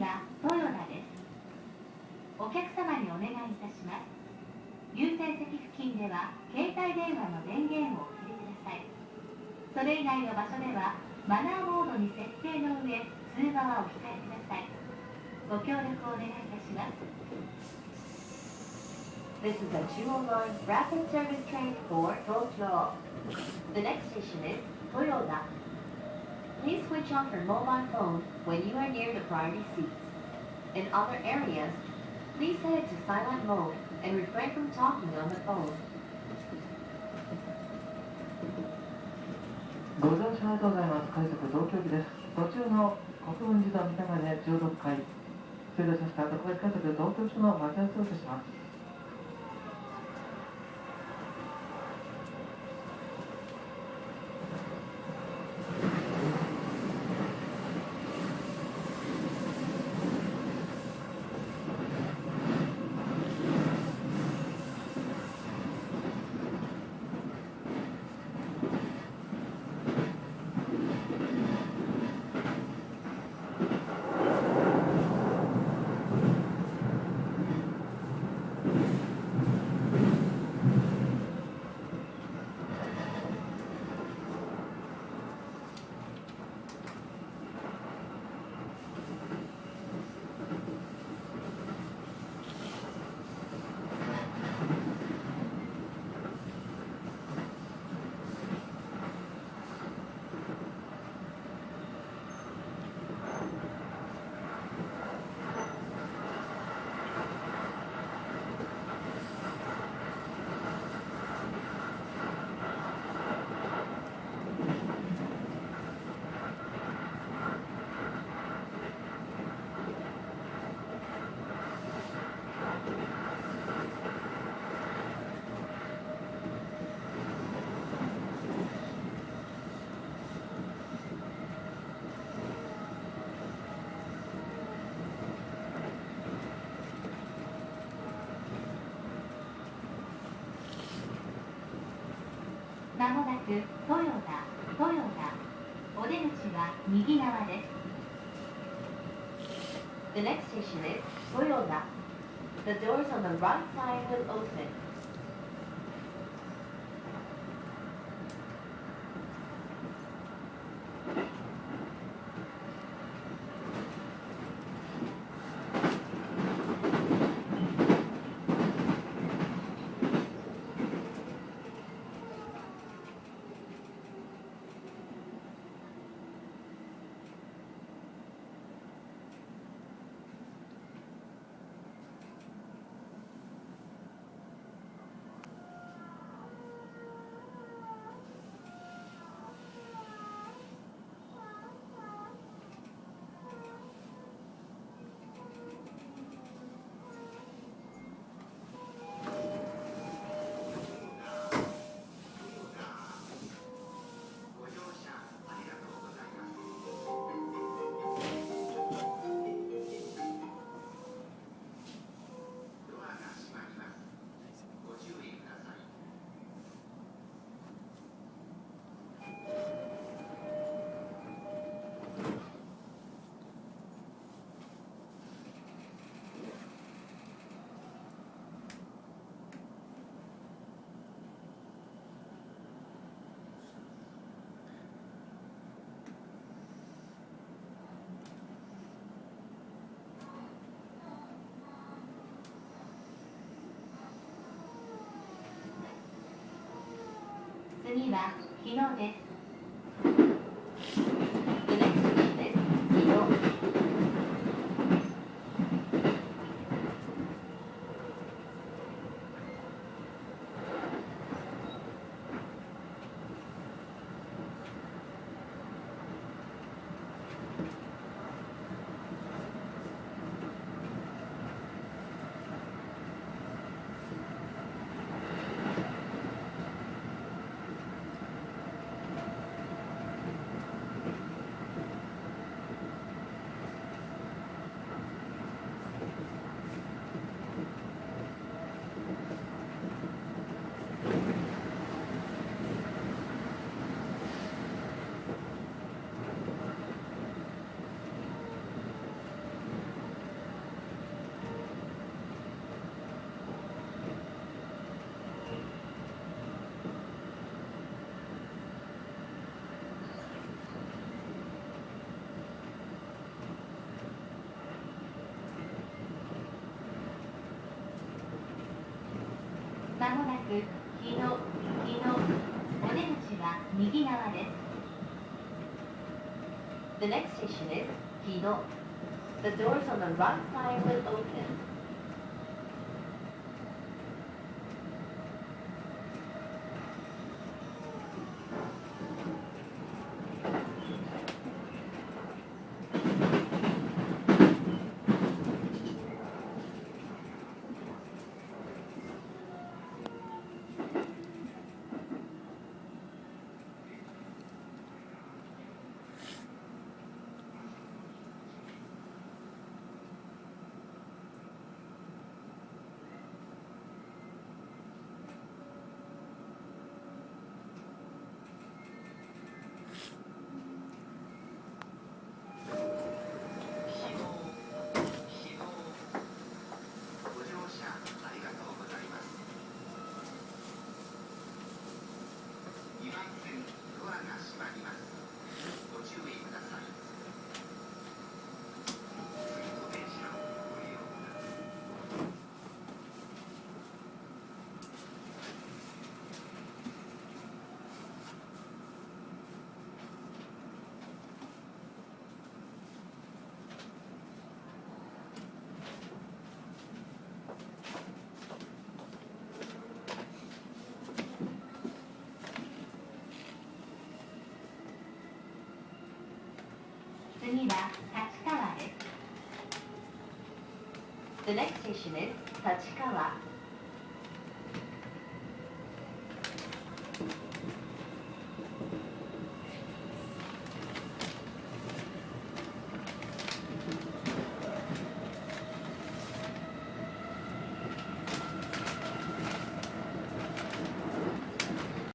はトヨタです。お客様にお願いいたします。優先席付近では携帯電話の電源をお切りください。それ以外の場所ではマナーモードに設定の上、通話はお控えください。ご協力をお願いいたします。This is a 209 rapid service train for Tokyo. The next station is Toyoda. Please switch off your mobile phone when you are near the priority seats. In other areas, please set it to silent mode and refrain from talking on the phone. ご乗車ありがとうございます。快速東京駅です。途中の国分寺と三鷹で16回終了させた特別快速東京署の待ち合わせをいたします。まもなくトヨタ。お出口は右側です。The next station is Toyoda. The doors on the right side will open. 次は日野です。The next station is 日野。日野、お出口は右側です。The next station is 日野. The doors on the right side will open. 次は立川です。The next station is 立川.